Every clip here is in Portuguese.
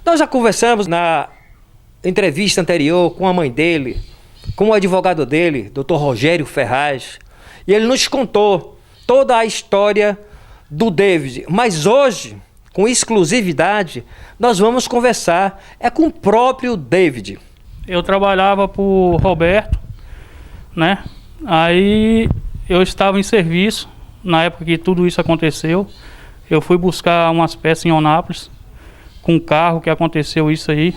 Nós já conversamos na entrevista anterior com a mãe dele, com o advogado dele, Dr. Rogério Ferraz, e ele nos contou toda a história do David. Mas hoje, com exclusividade, nós vamos conversar com o próprio David. Eu trabalhava para o Roberto, né? Aí eu estava em serviço, na época que tudo isso aconteceu. Eu fui buscar umas peças em Eunápolis, com um carro que aconteceu isso aí,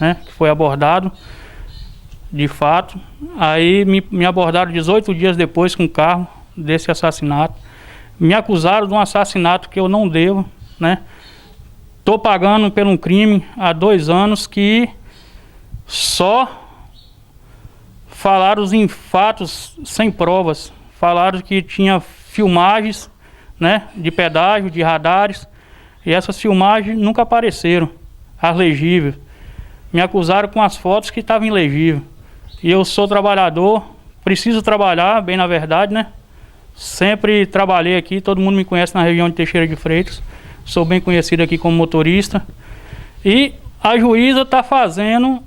né? Que foi abordado, de fato. Aí me abordaram 18 dias depois com o carro desse assassinato. Me acusaram de um assassinato que eu não devo, né? Tô pagando por um crime há 2 anos que só falaram em fatos sem provas. Falaram que tinha filmagens, né, de pedágio, de radares, e essas filmagens nunca apareceram, as legíveis. Me acusaram com as fotos que estavam ilegíveis. E eu sou trabalhador, preciso trabalhar, bem na verdade, né? Sempre trabalhei aqui, todo mundo me conhece na região de Teixeira de Freitas. Sou bem conhecido aqui como motorista. E a juíza está fazendo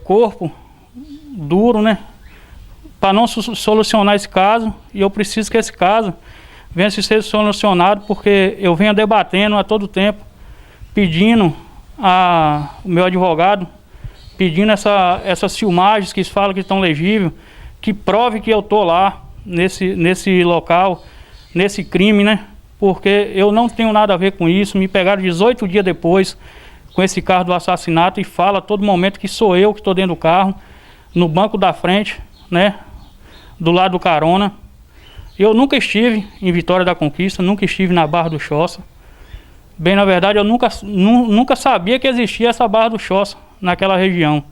corpo duro, né? Para não solucionar esse caso. E eu preciso que esse caso venha a ser solucionado, porque eu venho debatendo a todo tempo, pedindo o meu advogado, pedindo essas filmagens que falam que estão legíveis, que prove que eu estou lá, nesse local, nesse crime, né? Porque eu não tenho nada a ver com isso. Me pegaram 18 dias depois com esse carro do assassinato e fala a todo momento que sou eu que estou dentro do carro, no banco da frente, né? Do lado do carona. Eu nunca estive em Vitória da Conquista, nunca estive na Barra do Choça. Bem, na verdade, eu nunca sabia que existia essa Barra do Choça naquela região,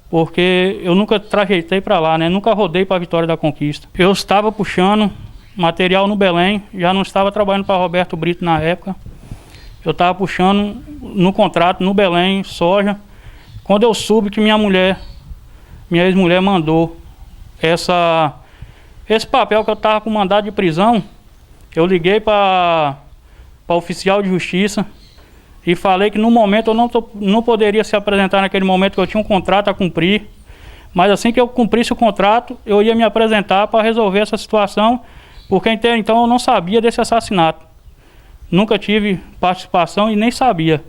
porque eu nunca trajeitei para lá, né? Nunca rodei para Vitória da Conquista. Eu estava puxando material no Belém, já não estava trabalhando para Roberto Brito na época. Eu estava puxando no contrato no Belém, soja. Quando eu soube que minha ex-mulher mandou esse papel que eu estava com mandado de prisão, eu liguei para oficial de justiça e falei que no momento eu não poderia se apresentar naquele momento, que eu tinha um contrato a cumprir, mas assim que eu cumprisse o contrato, eu ia me apresentar para resolver essa situação, porque até então eu não sabia desse assassinato. Nunca tive participação e nem sabia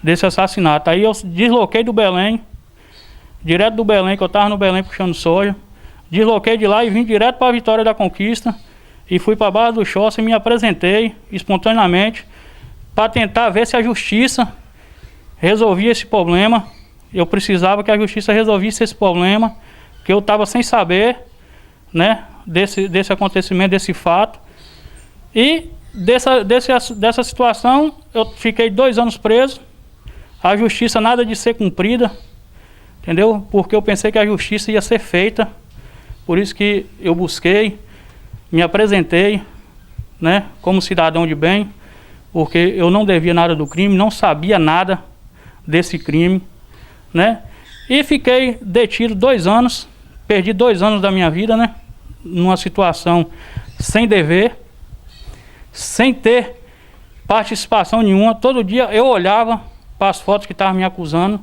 desse assassinato. Aí eu desloquei do Belém, direto do Belém, que eu estava no Belém puxando soja, desloquei de lá e vim direto para a Vitória da Conquista e fui para a Barra do Choça e me apresentei espontaneamente para tentar ver se a justiça resolvia esse problema. Eu precisava que a justiça resolvesse esse problema, que eu estava sem saber, né, desse acontecimento, desse fato. E dessa situação eu fiquei 2 anos preso. A justiça nada de ser cumprida, entendeu? Porque eu pensei que a justiça ia ser feita. Por isso que eu busquei, me apresentei, né, como cidadão de bem, porque eu não devia nada do crime, não sabia nada desse crime, né? E fiquei detido 2 anos, perdi 2 anos da minha vida, né? Numa situação sem dever, sem ter participação nenhuma. Todo dia eu olhava para as fotos que estavam me acusando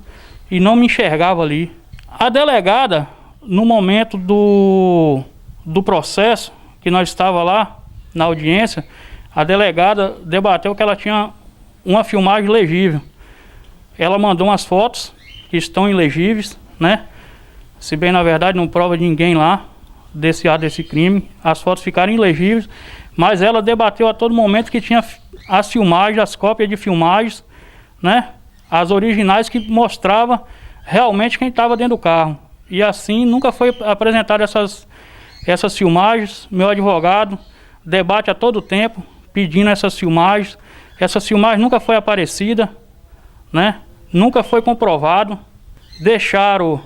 e não me enxergava ali. A delegada, no momento do processo, que nós estávamos lá na audiência, a delegada debateu que ela tinha uma filmagem legível. Ela mandou umas fotos que estão ilegíveis, né? Se bem, na verdade, não prova de ninguém lá desse crime. As fotos ficaram ilegíveis, mas ela debateu a todo momento que tinha as filmagens, as cópias de filmagens, né? As originais que mostravam realmente quem estava dentro do carro. E assim nunca foi apresentada essas filmagens. Meu advogado debate a todo tempo pedindo essas filmagens. Essas filmagens nunca foi aparecida, né? Nunca foi comprovado. Deixaram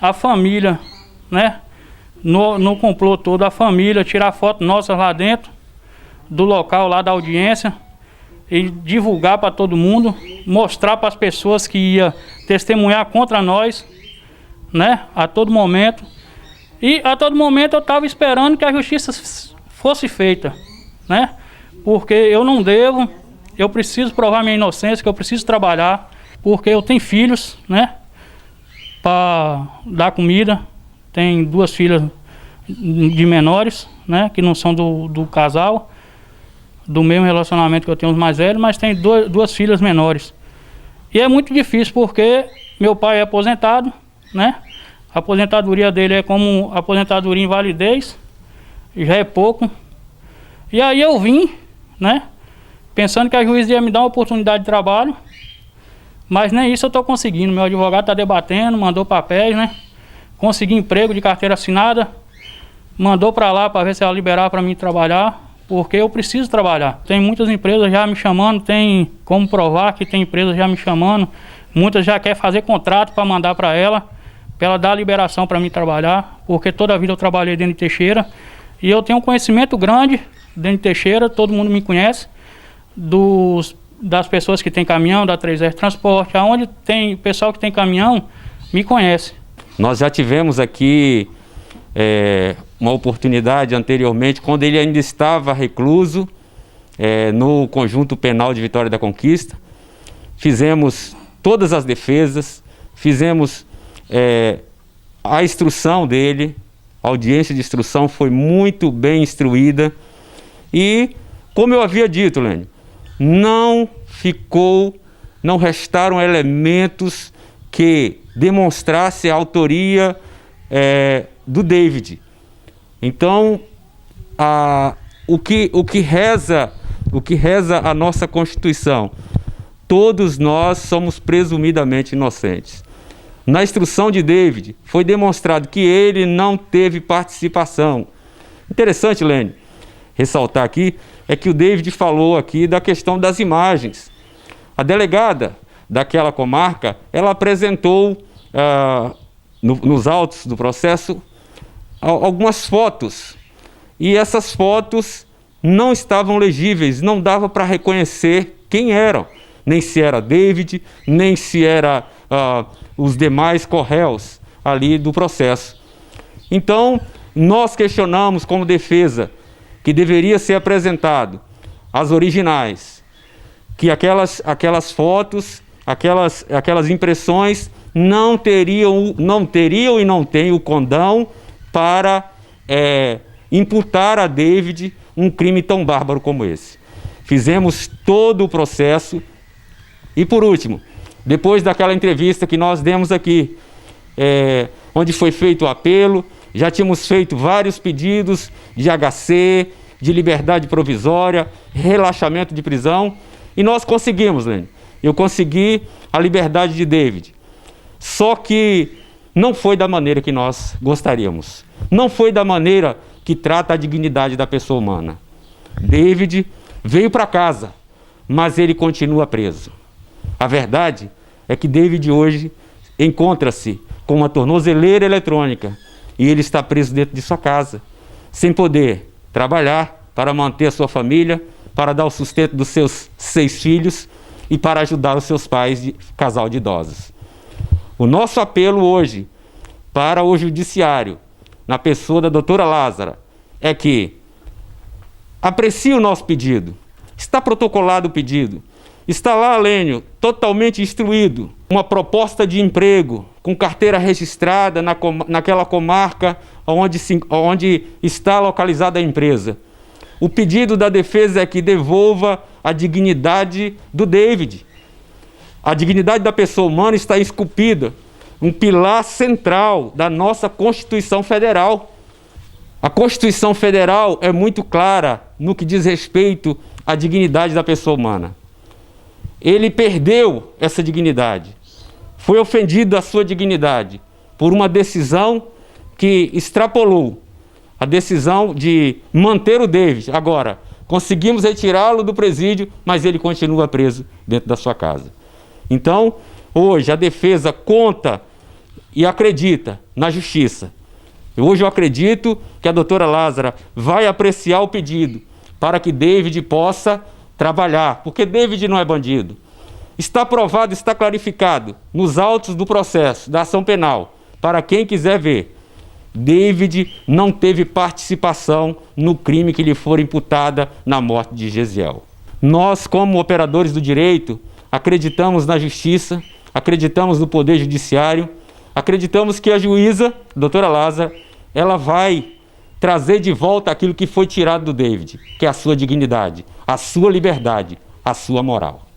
a família, né? No complô todo, a família tirar foto nossa lá dentro do local lá da audiência e divulgar para todo mundo, mostrar para as pessoas que ia testemunhar contra nós, né? A todo momento. E a todo momento eu estava esperando que a justiça fosse feita, né? Porque eu não devo, eu preciso provar minha inocência, que eu preciso trabalhar, porque eu tenho filhos, né, para dar comida. Tenho 2 filhas de menores, né, que não são do casal, do mesmo relacionamento que eu tenho os mais velhos, mas tenho 2 filhas menores. E é muito difícil porque meu pai é aposentado, né? A aposentadoria dele é como aposentadoria em validez, já é pouco. E aí eu vim, né, pensando que a juíza ia me dar uma oportunidade de trabalho, mas nem isso eu estou conseguindo. Meu advogado está debatendo, mandou papéis, né? Consegui emprego de carteira assinada, mandou para lá para ver se ela liberar para mim trabalhar, porque eu preciso trabalhar. Tem muitas empresas já me chamando, tem como provar que tem empresas já me chamando. Muitas já querem fazer contrato para mandar para ela dar a liberação para mim trabalhar, porque toda a vida eu trabalhei dentro de Teixeira e eu tenho um conhecimento grande dentro de Teixeira, todo mundo me conhece, das pessoas que tem caminhão, da 3R Transporte, aonde tem pessoal que tem caminhão, me conhece. Nós já tivemos aqui uma oportunidade anteriormente, quando ele ainda estava recluso, no Conjunto Penal de Vitória da Conquista. Fizemos todas as defesas, fizemos a instrução dele, a audiência de instrução foi muito bem instruída. E, como eu havia dito, Lênio, não restaram elementos que demonstrassem a autoria do David. Então, o que reza a nossa Constituição, todos nós somos presumidamente inocentes. Na instrução de David, foi demonstrado que ele não teve participação. Interessante, Lênio, ressaltar aqui, é que o David falou aqui da questão das imagens. A delegada daquela comarca, ela apresentou nos autos do processo algumas fotos, e essas fotos não estavam legíveis, não dava para reconhecer quem eram, nem se era David, nem se era os demais corréus ali do processo. Então, nós questionamos como defesa que deveria ser apresentado as originais, que aquelas fotos, aquelas impressões não teriam e não têm o condão para imputar a David um crime tão bárbaro como esse. Fizemos todo o processo e, por último, depois daquela entrevista que nós demos aqui, onde foi feito o apelo, já tínhamos feito vários pedidos de HC, de liberdade provisória, relaxamento de prisão, e nós conseguimos, Lênio. Eu consegui a liberdade de David. Só que não foi da maneira que nós gostaríamos. Não foi da maneira que trata a dignidade da pessoa humana. David veio para casa, mas ele continua preso. A verdade é que David hoje encontra-se com uma tornozeleira eletrônica e ele está preso dentro de sua casa, sem poder trabalhar para manter a sua família, para dar o sustento dos seus 6 filhos e para ajudar os seus pais, casal de idosos. O nosso apelo hoje para o judiciário, na pessoa da doutora Lázara, é que aprecie o nosso pedido. Está protocolado o pedido. Está lá, Lênio, totalmente instruído, uma proposta de emprego, com carteira registrada naquela comarca onde está localizada a empresa. O pedido da defesa é que devolva a dignidade do David. A dignidade da pessoa humana está esculpida, um pilar central da nossa Constituição Federal. A Constituição Federal é muito clara no que diz respeito à dignidade da pessoa humana. Ele perdeu essa dignidade, foi ofendido a sua dignidade por uma decisão que extrapolou a decisão de manter o David. Agora, conseguimos retirá-lo do presídio, mas ele continua preso dentro da sua casa. Então, hoje a defesa conta e acredita na justiça. Hoje eu acredito que a doutora Lázara vai apreciar o pedido para que David possa trabalhar, porque David não é bandido. Está provado, está clarificado nos autos do processo, da ação penal. Para quem quiser ver, David não teve participação no crime que lhe for imputada na morte de Gesiel. Nós, como operadores do direito, acreditamos na justiça, acreditamos no poder judiciário, acreditamos que a juíza, doutora Lázara, ela vai trazer de volta aquilo que foi tirado do David, que é a sua dignidade, a sua liberdade, a sua moral.